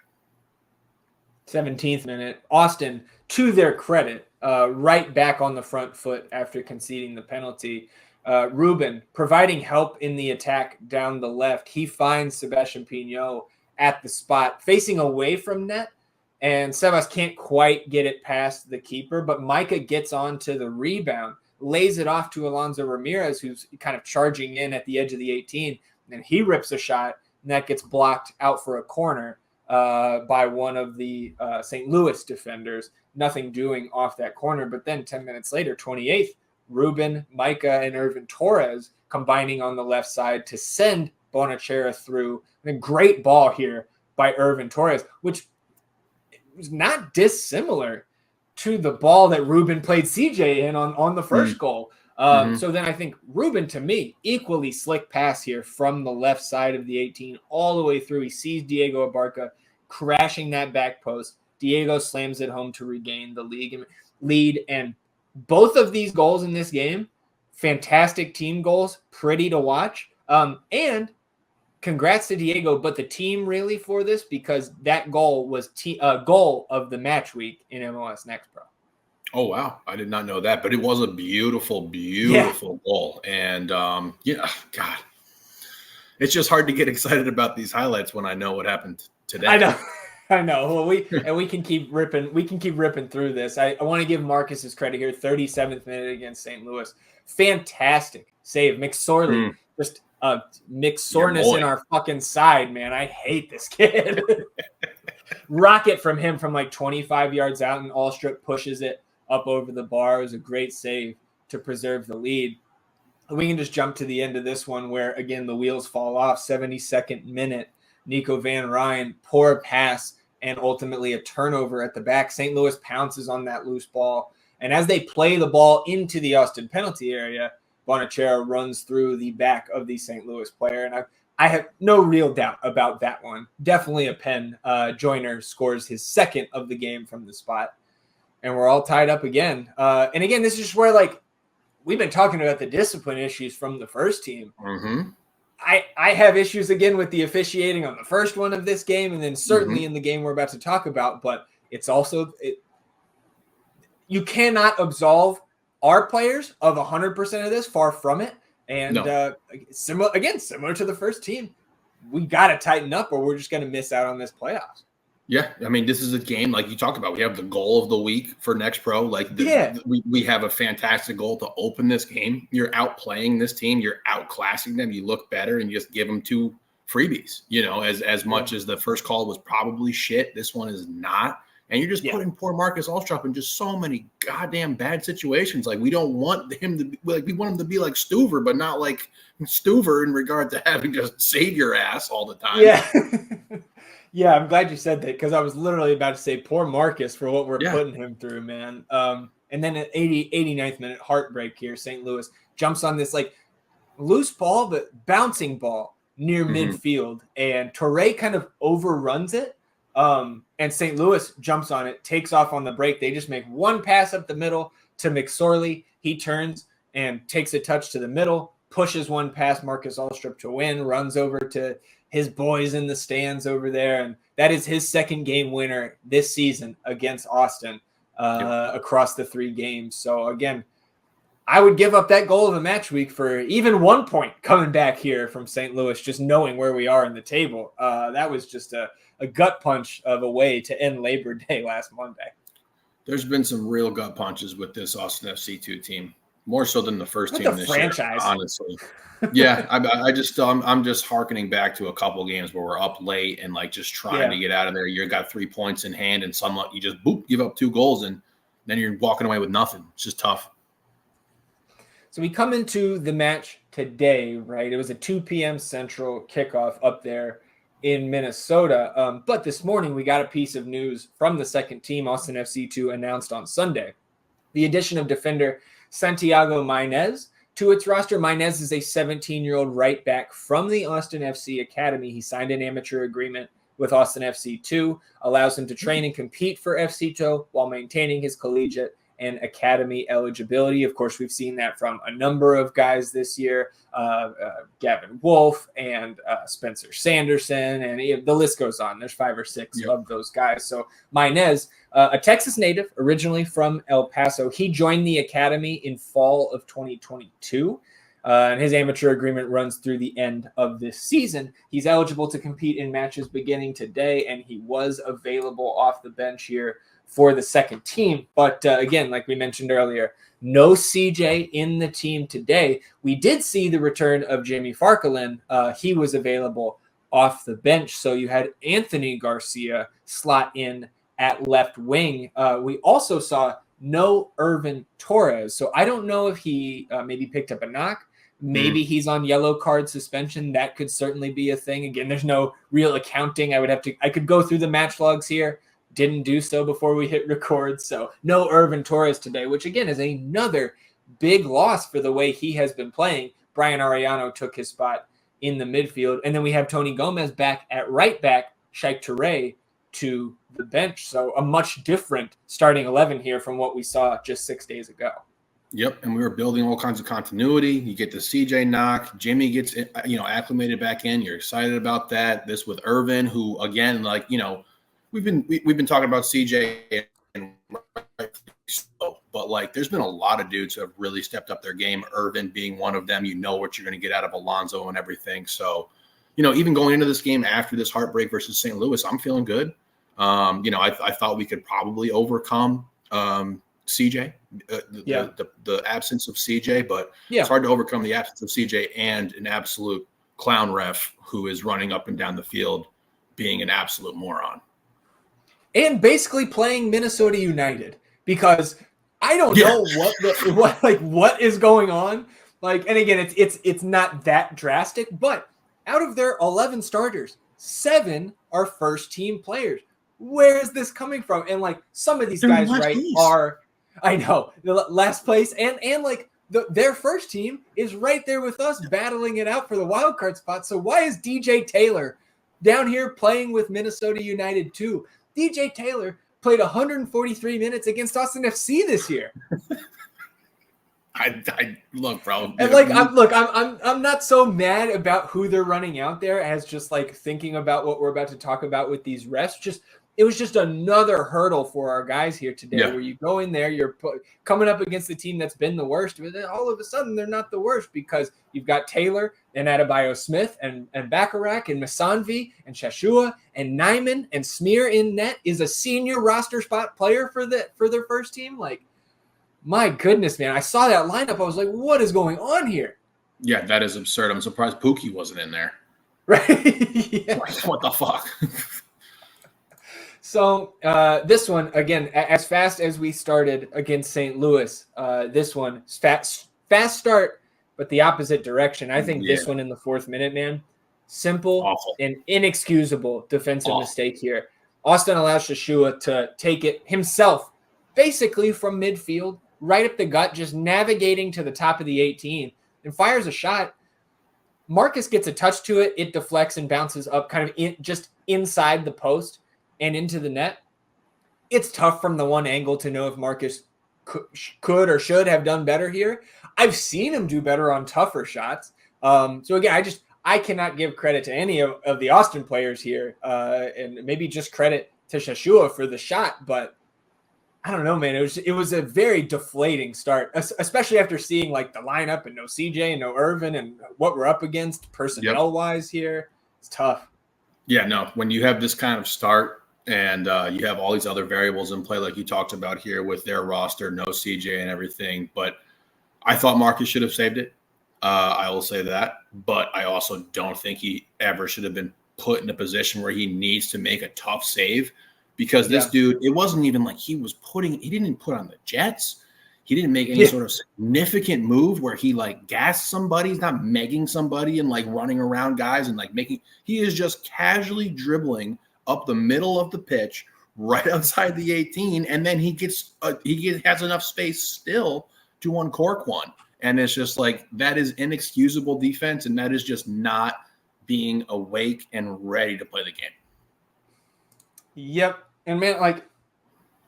17th minute. Austin, to their credit, right back on the front foot after conceding the penalty. Ruben providing help in the attack down the left. He finds Sebastian Pignot at the spot, facing away from net. And Sebas can't quite get it past the keeper, but Micah gets onto the rebound, lays it off to Alonso Ramirez, who's kind of charging in at the edge of the 18. And he rips a shot, and that gets blocked out for a corner by one of the St. Louis defenders. Nothing doing off that corner. But then 10 minutes later, 28th, Ruben, Micah, and Irvin Torres combining on the left side to send Bonachera through. And a great ball here by Irvin Torres, which was not dissimilar to the ball that Ruben played CJ in on the first goal. So then I think Ruben, to me, equally slick pass here from the left side of the 18 all the way through. He sees Diego Abarca crashing that back post. Diego slams it home to regain the lead. And both of these goals in this game, fantastic team goals, pretty to watch. And congrats to Diego, but the team really for this, because that goal was a goal of the match week in MLS Next Pro. Oh, wow. I did not know that, but it was a beautiful goal. And, God, it's just hard to get excited about these highlights when I know what happened today. I know. Well, we can keep ripping through this. I want to give Marcus his credit here. 37th minute against St. Louis. Fantastic save. McSorley, just McSorness in our fucking side, man. I hate this kid. Rocket from him from like 25 yards out, and Alstrup pushes it up over the bar. It was a great save to preserve the lead. We can just jump to the end of this one where, again, the wheels fall off. 72nd minute, Nico Van Ryn, poor pass, and ultimately a turnover at the back. St. Louis pounces on that loose ball. And as they play the ball into the Austin penalty area, Bonachera runs through the back of the St. Louis player. And I have no real doubt about that one. Definitely a pen. Joyner scores his second of the game from the spot. And we're all tied up again. And again, this is just where, like, we've been talking about the discipline issues from the first team. Mm-hmm. I have issues again with the officiating on the first one of this game, and then certainly in the game we're about to talk about. But it's also you cannot absolve our players of 100% of this. Far from it. And similar to the first team, we got to tighten up, or we're just going to miss out on this playoffs. Yeah, I mean, this is a game like you talked about. We have the goal of the week for Next Pro. Like, we have a fantastic goal to open this game. You're outplaying this team. You're outclassing them. You look better, and you just give them two freebies. As much as the first call was probably shit, this one is not. And you're just putting poor Marcus Alstrup in just so many goddamn bad situations. Like, we don't want him to be like, we want him to be like Stuver, but not like Stuver in regard to having to save your ass all the time. Yeah. Yeah, I'm glad you said that, because I was literally about to say poor Marcus for what we're putting him through, man. And then at 89th minute, heartbreak here. St. Louis jumps on this like loose ball, but bouncing ball near midfield. And Torre kind of overruns it. And St. Louis jumps on it, takes off on the break. They just make one pass up the middle to McSorley. He turns and takes a touch to the middle, pushes one past Marcus Alstrup to win, runs over to his boys in the stands over there. And that is his second game winner this season against Austin across the 3 games. So again, I would give up that goal of the match week for even 1 point coming back here from St. Louis, just knowing where we are in the table. That was just a gut punch of a way to end Labor Day last Monday. There's been some real gut punches with this Austin FC2 team, more so than the first team this year, honestly. Yeah, I'm just hearkening back to a couple games where we're up late and like just trying to get out of there. You got 3 points in hand, and somewhat you just give up 2 goals, and then you're walking away with nothing. It's just tough. So we come into the match today, right? It was a 2 p.m. Central kickoff up there in Minnesota. But this morning we got a piece of news from the second team, Austin FC2, announced on Sunday. the addition of defender Santiago Maynez to its roster. Maynez is a 17-year-old right back from the Austin FC Academy. He signed an amateur agreement with Austin FC 2, allows him to train and compete for FC 2 while maintaining his collegiate and academy eligibility. Of course, we've seen that from a number of guys this year, Gavin Wolf and Spencer Sanderson, and the list goes on. There's 5 or 6 of those guys. So Maynez, a Texas native, originally from El Paso, he joined the academy in fall of 2022. And his amateur agreement runs through the end of this season. He's eligible to compete in matches beginning today, and he was available off the bench here for the second team. But again, like we mentioned earlier, no CJ in the team today. We did see the return of Jamie Farkalin. He was available off the bench. So you had Anthony Garcia slot in at left wing. We also saw no Irvin Torres. So I don't know if he maybe picked up a knock. Maybe he's on yellow card suspension. That could certainly be a thing. Again, there's no real accounting. I could go through the match logs here. Didn't do so before we hit record. So no Irvin Torres today, which again is another big loss for the way he has been playing. Brian Arellano took his spot in the midfield. And then we have Tony Gomez back at right back, Shaikh Touré to the bench. So a much different starting 11 here from what we saw just 6 days ago. Yep, and we were building all kinds of continuity. You get the CJ knock. Jimmy gets, acclimated back in. You're excited about that. This with Irvin, who, again, we've been talking about CJ, and but there's been a lot of dudes who have really stepped up their game. Irvin being one of them. You know what you're going to get out of Alonso and everything. So, even going into this game after this heartbreak versus St. Louis, I'm feeling good. I thought we could probably overcome CJ, the absence of CJ, but it's hard to overcome the absence of CJ and an absolute clown ref who is running up and down the field being an absolute moron. And basically playing Minnesota United, because I don't know what is going on. And again, it's not that drastic, but out of their 11 starters, 7 are first team players. Where is this coming from? And some of these guys, are, I know, the last place, and their first team is right there with us battling it out for the wild card spot. So why is DJ Taylor down here playing with Minnesota United too? DJ Taylor played 143 minutes against Austin FC this year. I look, bro. And I'm not so mad about who they're running out there as just thinking about what we're about to talk about with these refs. It was just another hurdle for our guys here today, where you go in there, you're coming up against the team that's been the worst, but then all of a sudden they're not the worst, because you've got Taylor and Adebayo Smith and Bacharach and Masanvi and Shashua and Nyman and Smear in net is a senior roster spot player for their first team. My goodness, man. I saw that lineup. I was like, what is going on here? Yeah, that is absurd. I'm surprised Pookie wasn't in there. Right? What the fuck? So this one, again, as fast as we started against St. Louis, this one, fast start, but the opposite direction. I think this one in the 4th minute, man, simple and inexcusable defensive mistake here. Austin allows Shashua to take it himself, basically from midfield, right up the gut, just navigating to the top of the 18, and fires a shot. Marcus gets a touch to it. It deflects and bounces up kind of just inside the post and into the net. It's tough from the one angle to know if Marcus could or should have done better here. I've seen him do better on tougher shots. So again, I cannot give credit to any of the Austin players here, and maybe just credit to Shashua for the shot. But I don't know, man. It was a very deflating start, especially after seeing the lineup and no CJ and no Irvin and what we're up against personnel wise here. It's tough. Yeah, no. When you have this kind of start and you have all these other variables in play, like you talked about here with their roster, no CJ and everything, but I thought Marcus should have saved it. I will say that, but I also don't think he ever should have been put in a position where he needs to make a tough save, because this dude, it wasn't even he didn't put on the jets. He didn't make any sort of significant move where he gassed somebody. He's not megging somebody and running around guys and he is just casually dribbling up the middle of the pitch, right outside the 18, and then he has enough space still to uncork one. And it's just like, that is inexcusable defense, and that is just not being awake and ready to play the game. Yep. And man, like,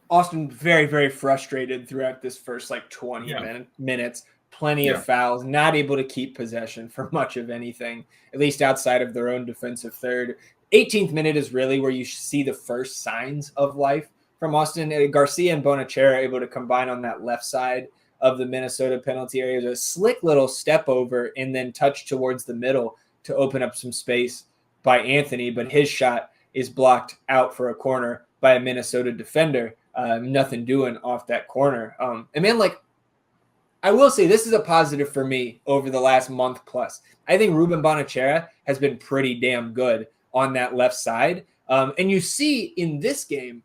Austin very, very frustrated throughout this first 20 minutes. Plenty of fouls, not able to keep possession for much of anything, at least outside of their own defensive third. 18th minute is really where you see the first signs of life from Austin. Garcia and Bonachera are able to combine on that left side of the Minnesota penalty area. There's a slick little step over and then touch towards the middle to open up some space by Anthony, but his shot is blocked out for a corner by a Minnesota defender. Nothing doing off that corner. And man, I will say this is a positive for me over the last month plus. I think Ruben Bonachera has been pretty damn good on that left side. And you see in this game,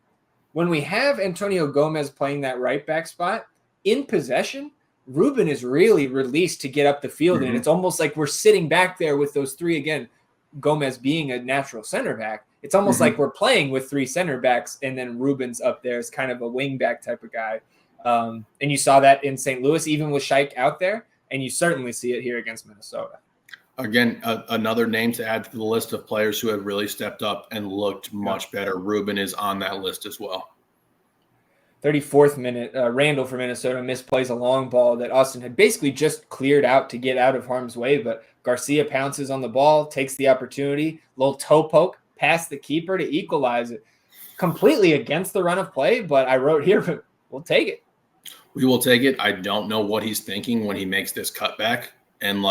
when we have Antonio Gomez playing that right back spot, in possession, Ruben is really released to get up the field. And it's almost like we're sitting back there with those three again, Gomez being a natural center back. It's almost like we're playing with three center backs, and then Ruben's up there as kind of a wing back type of guy. And you saw that in St. Louis, even with Scheich out there, and you certainly see it here against Minnesota. Again, another name to add to the list of players who have really stepped up and looked much better. Ruben is on that list as well. 34th minute, Randall for Minnesota misplays a long ball that Austin had basically just cleared out to get out of harm's way, but Garcia pounces on the ball, takes the opportunity, little toe poke past the keeper to equalize it. Completely against the run of play, but I wrote here, but we'll take it. We will take it. I don't know what he's thinking when he makes this cutback, and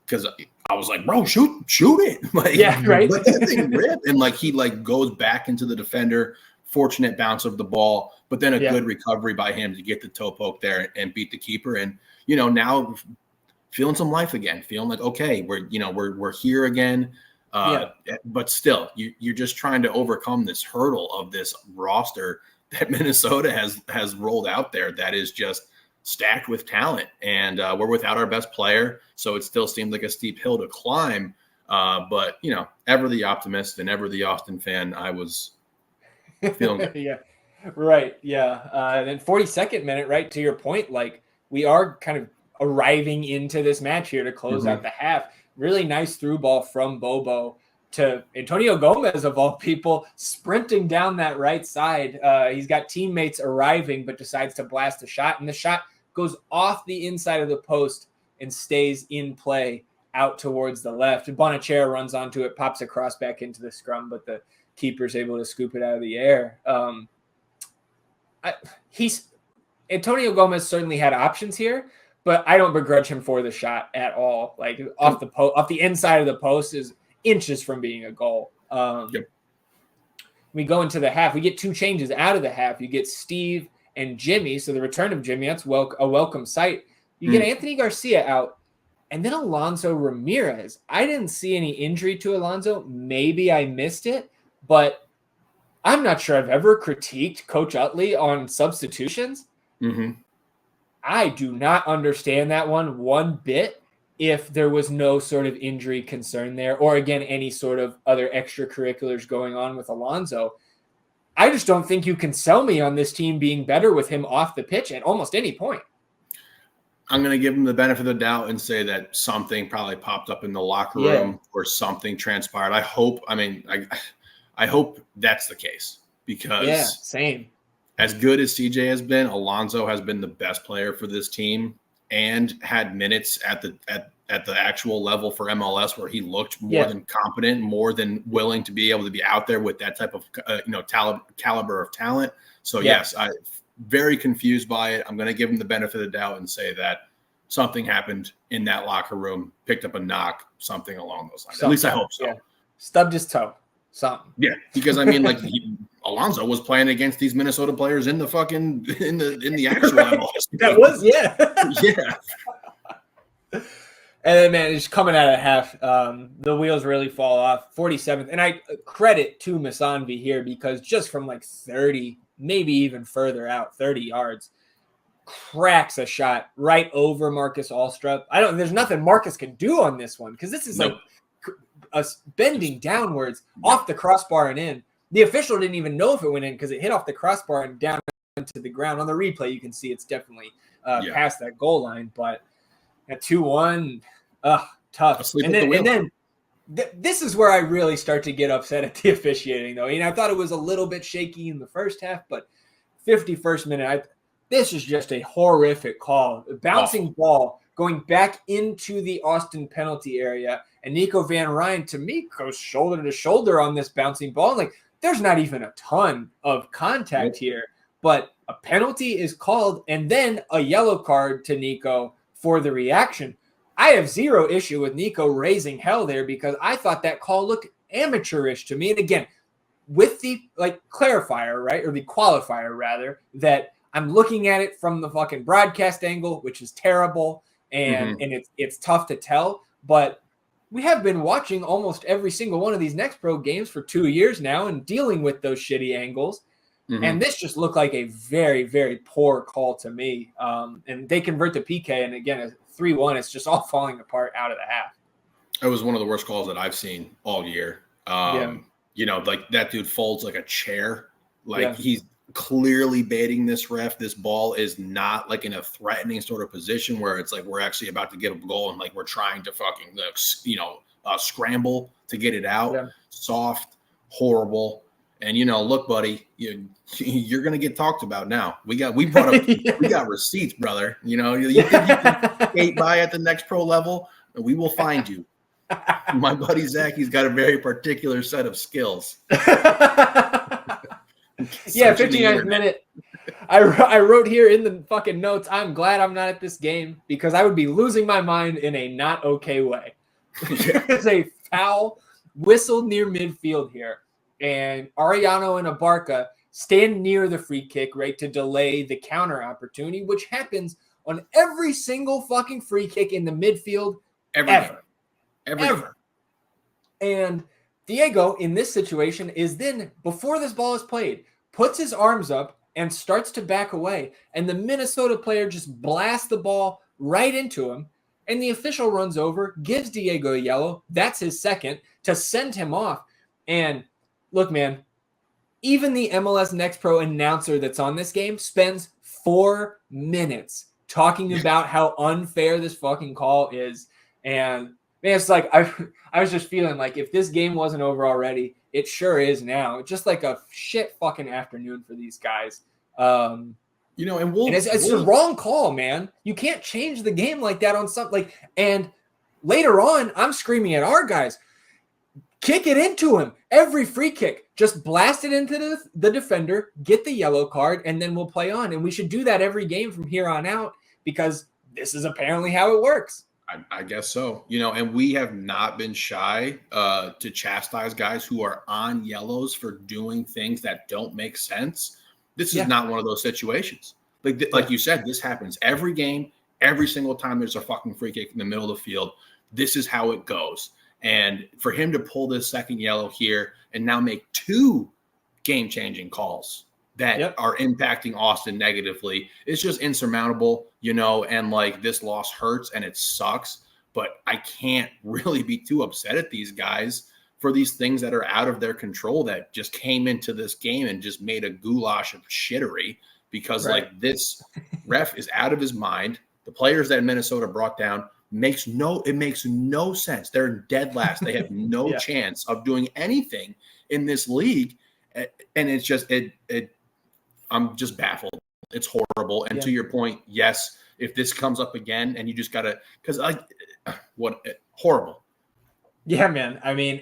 because I was like, bro, shoot it. Right. Let that thing rip. And he goes back into the defender, fortunate bounce of the ball, but then a good recovery by him to get the toe poke there and beat the keeper. And, now feeling some life again, feeling like, okay, we're here again. But still, you're just trying to overcome this hurdle of this roster that Minnesota has rolled out there that is just stacked with talent. And we're without our best player, so it still seems like a steep hill to climb. But, ever the optimist and ever the Austin fan, I was feeling good. Yeah, right. Yeah. And then 42nd minute, right, to your point, we are kind of arriving into this match here to close out the half. Really nice through ball from Bobo to Antonio Gomez, of all people, sprinting down that right side. He's got teammates arriving, but decides to blast a shot. And the shot goes off the inside of the post and stays in play out towards the left. Bonachera runs onto it, pops across back into the scrum, but the keeper's able to scoop it out of the air. Antonio Gomez certainly had options here, but I don't begrudge him for the shot at all. Off the inside of the post is inches from being a goal. We go into the half. We get two changes out of the half. You get Steve and Jimmy. So the return of Jimmy, that's a welcome sight. You get Anthony Garcia out, and then Alonso Ramirez. I didn't see any injury to Alonso. Maybe I missed it, but I'm not sure I've ever critiqued Coach Utley on substitutions. I do not understand that one bit. If there was no sort of injury concern there, or again, any sort of other extracurriculars going on with Alonso, I just don't think you can sell me on this team being better with him off the pitch at almost any point. I'm going to give him the benefit of the doubt and say that something probably popped up in the locker room or something transpired. I hope that's the case, because same. As good as CJ has been, Alonso has been the best player for this team and had minutes at the actual level for MLS where he looked more than competent, more than willing to be able to be out there with that type of caliber of talent. So yes, I'm very confused by it. I'm going to give him the benefit of the doubt and say that something happened in that locker room, picked up a knock, something along those lines. At least I hope so. Yeah. Stubbed his toe. Something. Yeah, because Alonso was playing against these Minnesota players in the actual MLS. That was yeah. And then, man, just coming out of half, the wheels really fall off. 47th, and I credit to Musanvi here, because just from 30, maybe even further out, 30 yards, cracks a shot right over Marcus Alstrup. There's nothing Marcus can do on this one, because this is us bending downwards off the crossbar and in. The official didn't even know if it went in because it hit off the crossbar and down to the ground. On the replay, you can see it's definitely past that goal line. But at 2-1, tough. And then this is where I really start to get upset at the officiating, though. I thought it was a little bit shaky in the first half, but 51st minute, this is just a horrific call. A bouncing ball going back into the Austin penalty area, and Nico Van Ryn, to me, goes shoulder to shoulder on this bouncing ball. Like, there's not even a ton of contact here, but a penalty is called, and then a yellow card to Nico for the reaction. I have zero issue with Nico raising hell there because I thought that call looked amateurish to me. And again, with the clarifier, right, or the qualifier rather, that I'm looking at it from the fucking broadcast angle, which is terrible, and it's tough to tell. But we have been watching almost every single one of these Next Pro games for 2 years now and dealing with those shitty angles. And this just looked like a very, very poor call to me. And they convert the PK, and again, 3-1, it's just all falling apart out of the half. It was one of the worst calls that I've seen all year. Like that dude folds like a chair. He's clearly baiting this ref. This ball is not like in a threatening sort of position where it's like we're actually about to get a goal and like we're trying to fucking scramble to get it out. Yeah. Soft, horrible. And look, buddy, you're gonna get talked about now. We got we got receipts, brother. You think you can skate by at the Next Pro level? We will find you. My buddy Zach, he's got a very particular set of skills. 59th minute. I wrote here in the fucking notes, I'm glad I'm not at this game because I would be losing my mind in a not okay way. There's a foul whistled near midfield here, and Arellano and Abarca stand near the free kick, right, to delay the counter opportunity, which happens on every single fucking free kick in the midfield ever. And Diego, in this situation, is then, before this ball is played, puts his arms up and starts to back away. And the Minnesota player just blasts the ball right into him. And the official runs over, gives Diego a yellow. That's his second, to send him off. And look, man, even the MLS Next Pro announcer that's on this game spends 4 minutes talking about how unfair this fucking call is. And man, it's like I was just feeling like if this game wasn't over already, it sure is now. Just like a shit fucking afternoon for these guys. And it's the wrong call, man. You can't change the game like that on something and later on, I'm screaming at our guys, kick it into him. Every free kick, just blast it into the defender, get the yellow card, and then we'll play on. And we should do that every game from here on out because this is apparently how it works. I guess so. And we have not been shy to chastise guys who are on yellows for doing things that don't make sense. This is not one of those situations. Like you said, this happens every game, every single time there's a fucking free kick in the middle of the field. This is how it goes. And for him to pull this second yellow here and now make 2 game-changing calls that are impacting Austin negatively, it's just insurmountable, and this loss hurts and it sucks, but I can't really be too upset at these guys for these things that are out of their control that just came into this game and just made a goulash of shittery because this ref is out of his mind. The players that Minnesota brought down makes no sense. They're dead last. They have no chance of doing anything in this league. And it's just, I'm just baffled. It's horrible. And to your point, yes, if this comes up again and you just gotta, horrible. Yeah, man. I mean,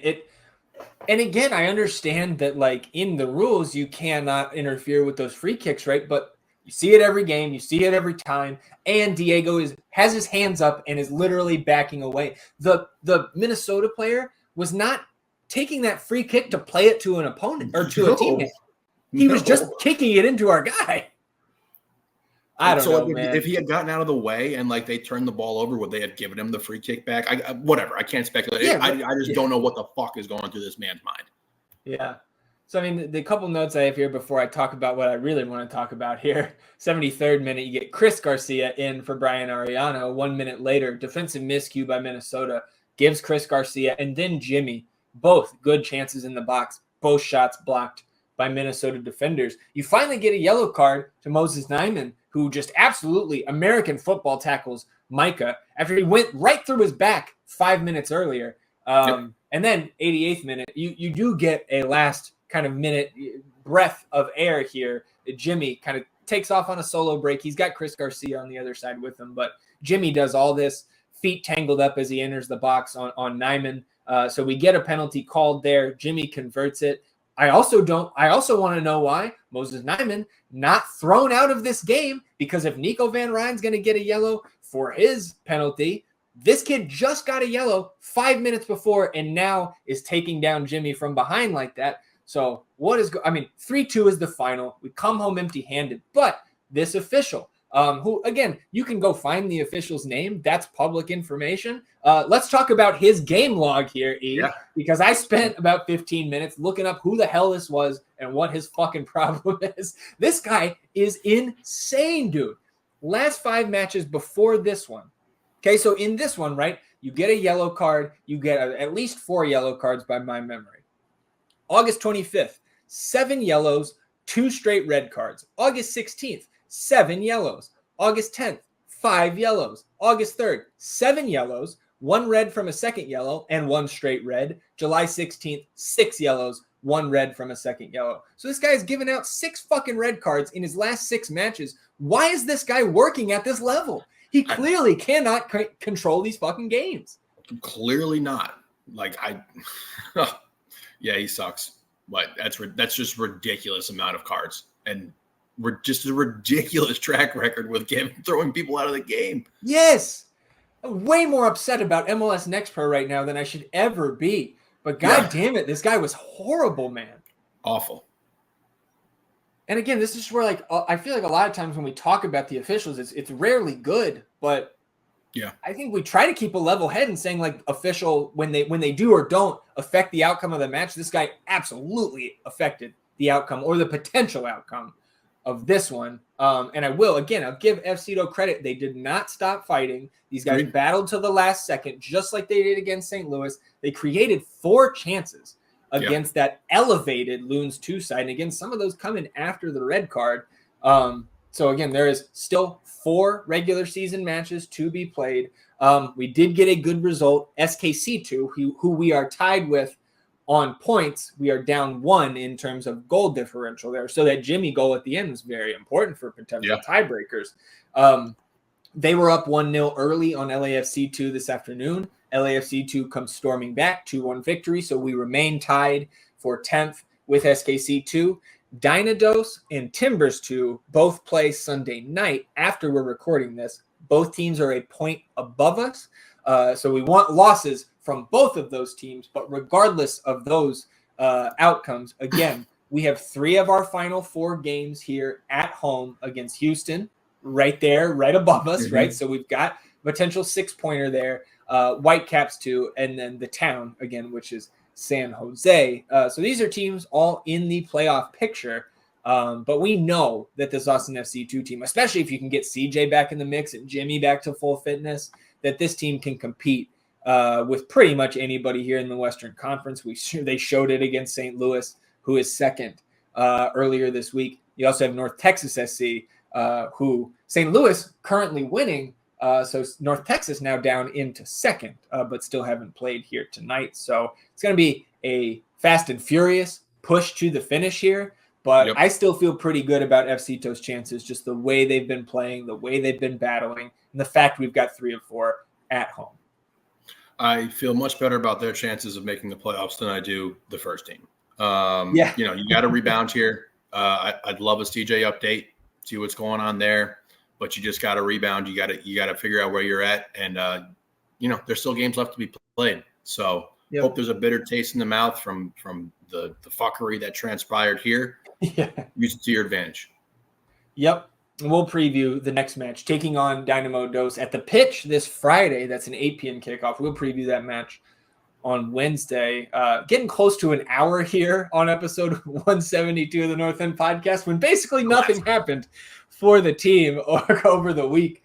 and again, I understand that in the rules, you cannot interfere with those free kicks, right? But you see it every game, you see it every time, and Diego has his hands up and is literally backing away. The Minnesota player was not taking that free kick to play it to an opponent or to a teammate. He was just kicking it into our guy. I don't know, man. If he had gotten out of the way and they turned the ball over, would they have given him the free kick back? Whatever. I can't speculate. Yeah, I just don't know what the fuck is going through this man's mind. Yeah. So, I mean, the couple notes I have here before I talk about what I really want to talk about here. 73rd minute, you get Chris Garcia in for Brian Arellano. 1 minute later, defensive miscue by Minnesota gives Chris Garcia and then Jimmy both good chances in the box. both shots blocked by Minnesota defenders. You finally get a yellow card to Moses Nyman, who just absolutely American football tackles Micah after he went right through his back 5 minutes earlier. And then 88th minute, you do get a last kind of minute breath of air here. Jimmy kind of takes off on a solo break. He's got Chris Garcia on the other side with him, but Jimmy does all this, feet tangled up as he enters the box on Nyman. So we get a penalty called there. Jimmy converts it. I also want to know why Moses Nyman not thrown out of this game, because if Nico Van Ryn's going to get a yellow for his penalty, this kid just got a yellow 5 minutes before and now is taking down Jimmy from behind like that. So 3-2 is the final. We come home empty-handed, but this official, who, again, you can go find the official's name. That's public information. Let's talk about his game log here, E, because I spent about 15 minutes looking up who the hell this was and what his fucking problem is. This guy is insane, dude. Last 5 matches before this one. Okay, so in this one, right, you get a yellow card. You get at least 4 yellow cards by my memory. August 25th, 7 yellows, 2 straight red cards. August 16th, 7 yellows. August 10th, 5 yellows. August 3rd, 7 yellows, 1 red from a second yellow and 1 straight red. July 16th, 6 yellows, 1 red from a second yellow. So this guy's given out 6 fucking red cards in his last 6 matches. Why is this guy working at this level? He clearly cannot control these fucking games. Clearly not. Yeah, he sucks. But that's just ridiculous amount of cards. And we're just a ridiculous track record with throwing people out of the game. Yes. I'm way more upset about MLS Next Pro right now than I should ever be. But God damn it, this guy was horrible, man. Awful. And again, this is where I feel like a lot of times when we talk about the officials, it's rarely good, but yeah, I think we try to keep a level head and saying official when they do or don't affect the outcome of the match. This guy absolutely affected the outcome or the potential outcome of this one. And I'll give FCito credit. They did not stop fighting. These guys battled to the last second, just like they did against St. Louis. They created 4 chances against that elevated Loons 2 side. And again, some of those coming after the red card. So again, there is still 4 regular season matches to be played. We did get a good result. SKC2, who we are tied with on points, we are down 1 in terms of goal differential there. So that Jimmy goal at the end was very important for potential tiebreakers. They were up 1-0 early on LAFC2 this afternoon. LAFC2 comes storming back, 2-1 victory. So we remain tied for 10th with SKC2. Dynados and Timbers 2 both play Sunday night after we're recording this. Both teams are a point above us. So we want losses from both of those teams. But regardless of those outcomes, again, we have 3 of our final 4 games here at home against Houston, right there, right above us, right? So we've got potential 6-pointer there. Whitecaps 2, and then the Town, again, which is San Jose. So these are teams all in the playoff picture. But we know that this Austin FC2 team, especially if you can get CJ back in the mix and Jimmy back to full fitness, that this team can compete with pretty much anybody here in the Western Conference. They showed it against St. Louis, who is second earlier this week. You also have North Texas SC, who St. Louis currently winning. So North Texas now down into second, but still haven't played here tonight. So it's going to be a fast and furious push to the finish here. But I still feel pretty good about FCito's chances, just the way they've been playing, the way they've been battling, and the fact we've got 3 of 4 at home. I feel much better about their chances of making the playoffs than I do the first team. You got to rebound here. I'd love a CJ update, see what's going on there. But you just got to rebound. You got to figure out where you're at, and there's still games left to be played. So hope there's a bitter taste in the mouth from the fuckery that transpired here. Use it to your advantage. Yep. And we'll preview the next match, taking on Dynamo Dos at the pitch this Friday. That's an 8 p.m. kickoff. We'll preview that match on Wednesday. Getting close to an hour here on episode 172 of the North End podcast, when basically nothing happened for the team over the week.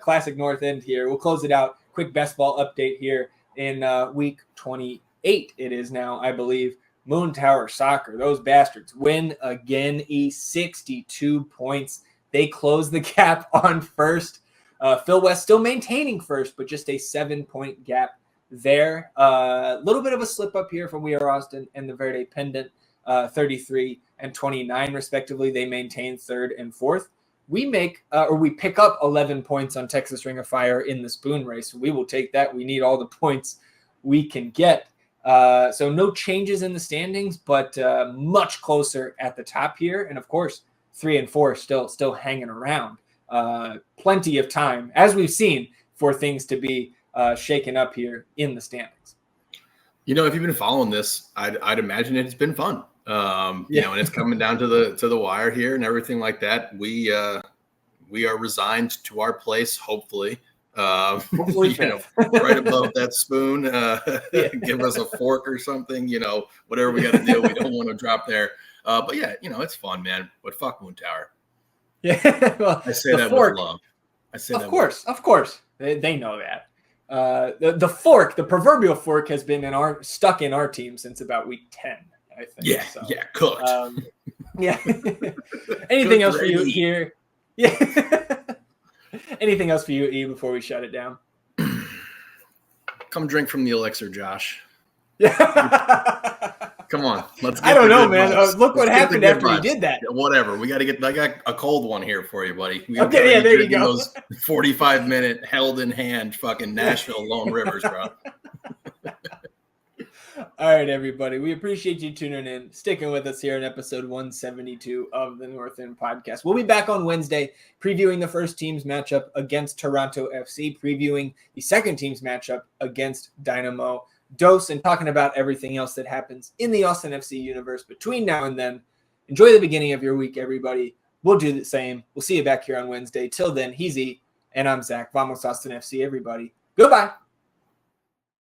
Classic North End here. We'll close it out. Quick best ball update here in week 28. It is now, I believe, Moon Tower Soccer, those bastards, win again, 62 points. They close the gap on first. Phil West still maintaining first, but just a 7-point gap there. A little bit of a slip up here from We Are Austin and the Verde Pendant, 33 and 29 respectively. They maintain third and fourth. We pick up 11 points on Texas Ring of Fire in the spoon race. We will take that. We need all the points we can get. So no changes in the standings, but much closer at the top here. And of course, 3 and 4 still hanging around. Plenty of time, as we've seen, for things to be shaken up here in the standings. You know, if you've been following this, I'd imagine it's been fun. You know, and it's coming down to the wire here and everything like that. We are resigned to our place, hopefully. Hopefully you know, right above that spoon. Give us a fork or something. You know, whatever we got to do. We don't want to drop there. But yeah, you know, it's fun, man. But fuck Moon Tower. Yeah, well, I say that with love. I say that. Of course, they know that. The fork, the proverbial fork, has been stuck in our team since about week 10. I think. Yeah, so. Yeah, cooked. Yeah. Anything else for you here? Yeah. Anything else for you, E, before we shut it down? Come drink from the elixir, Josh. Yeah. Come on, let's. I don't know, man. Look what happened after he did that. Whatever. We got to get. I got a cold one here for you, buddy. Okay, yeah, there you go. Those 45-minute held in hand, fucking Nashville Lone Rivers, bro. All right, everybody. We appreciate you tuning in, sticking with us here in episode 172 of the North End Podcast. We'll be back on Wednesday, previewing the first team's matchup against Toronto FC, previewing the second team's matchup against Dynamo Dos, and talking about everything else that happens in the Austin FC universe between now and then. Enjoy the beginning of your week, everybody. We'll do the same. We'll see you back here on Wednesday. Till then, he's E, and I'm Zach. Vamos Austin FC, everybody. Goodbye.